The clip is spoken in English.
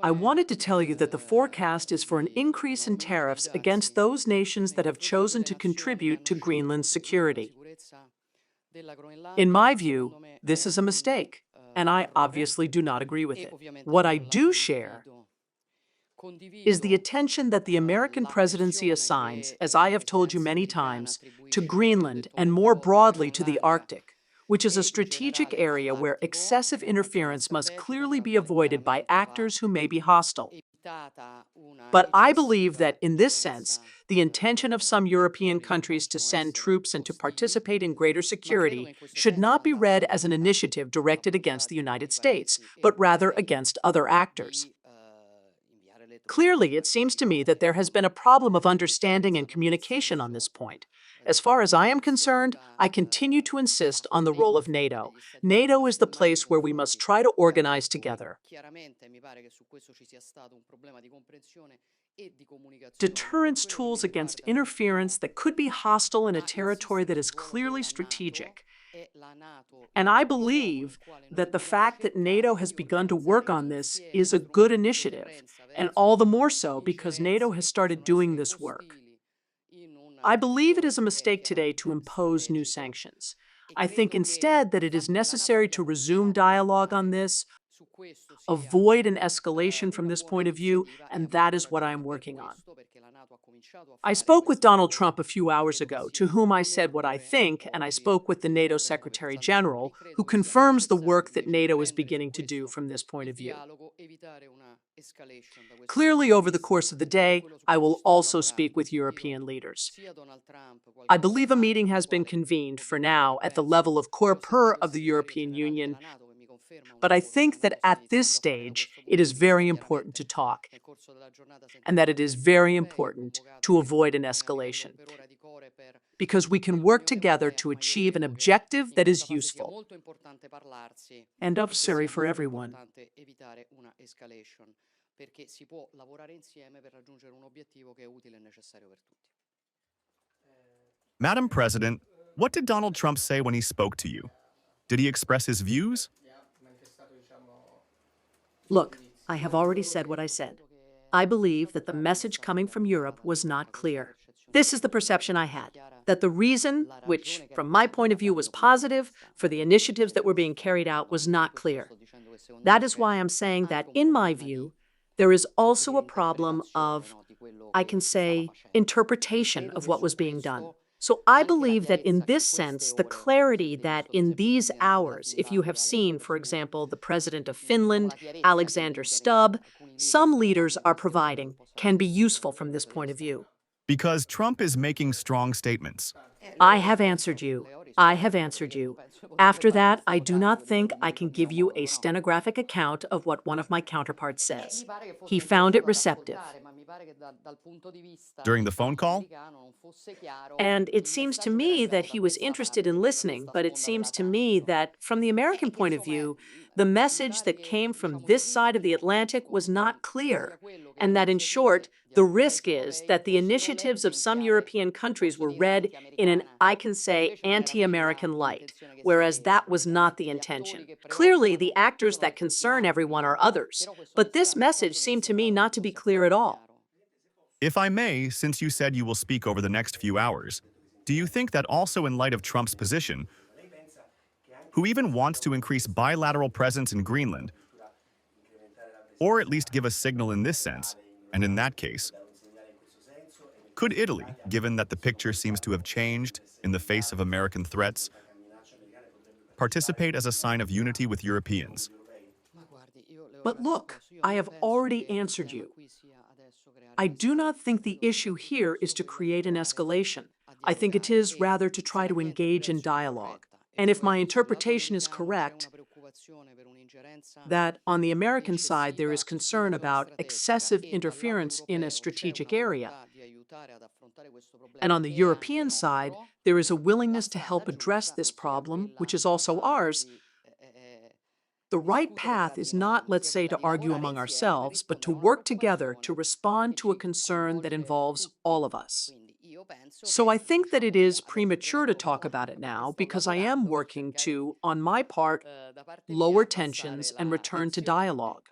I wanted to tell you that the forecast is for an increase in tariffs against those nations that have chosen to contribute to Greenland's security. In my view, this is a mistake, and I obviously do not agree with it. What I do share is the attention that the American presidency assigns, as I have told you many times, to Greenland and more broadly to the Arctic, which is a strategic area where excessive interference must clearly be avoided by actors who may be hostile. But I believe that, in this sense, the intention of some European countries to send troops and to participate in greater security should not be read as an initiative directed against the United States, but rather against other actors. Clearly, it seems to me that there has been a problem of understanding and communication on this point. As far as I am concerned, I continue to insist on the role of NATO. NATO is the place where we must try to organize together. Deterrence tools against interference that could be hostile in a territory that is clearly strategic. And I believe that the fact that NATO has begun to work on this is a good initiative, and all the more so because NATO has started doing this work. I believe it is a mistake today to impose new sanctions. I think instead that it is necessary to resume dialogue on this, avoid an escalation from this point of view, and that is what I am working on. I spoke with Donald Trump a few hours ago, to whom I said what I think, and I spoke with the NATO Secretary General, who confirms the work that NATO is beginning to do from this point of view. Clearly, over the course of the day, I will also speak with European leaders. I believe a meeting has been convened, for now, at the level of Coreper of the European Union, but I think that at this stage, it is very important to talk, and that it is very important to avoid an escalation, because we can work together to achieve an objective that is useful and necessary for everyone. Madam President, what did Donald Trump say when he spoke to you? Did he express his views? Look, I have already said what I said. I believe that the message coming from Europe was not clear. This is the perception I had, that the reason, which from my point of view was positive, for the initiatives that were being carried out was not clear. That is why I'm saying that, in my view, there is also a problem of, I can say, interpretation of what was being done. So I believe that in this sense, the clarity that in these hours, if you have seen, for example, the president of Finland, Alexander Stubb, some leaders are providing, can be useful from this point of view. Because Trump is making strong statements. I have answered you. I have answered you. After that, I do not think I can give you a stenographic account of what one of my counterparts says. He found it receptive. During the phone call? And it seems to me that he was interested in listening, but it seems to me that, from the American point of view, the message that came from this side of the Atlantic was not clear, and that, in short, the risk is that the initiatives of some European countries were read in an, I can say, anti-American light, whereas that was not the intention. Clearly, the actors that concern everyone are others, but this message seemed to me not to be clear at all. If I may, since you said you will speak over the next few hours, do you think that also in light of Trump's position, who even wants to increase bilateral presence in Greenland, or at least give a signal in this sense, and in that case, could Italy, given that the picture seems to have changed in the face of American threats, participate as a sign of unity with Europeans? But look, I have already answered you. I do not think the issue here is to create an escalation. I think it is rather to try to engage in dialogue. And if my interpretation is correct, that on the American side there is concern about excessive interference in a strategic area, and on the European side there is a willingness to help address this problem, which is also ours. The right path is not, let's say, to argue among ourselves, but to work together to respond to a concern that involves all of us. So I think that it is premature to talk about it now because I am working to, on my part, lower tensions and return to dialogue.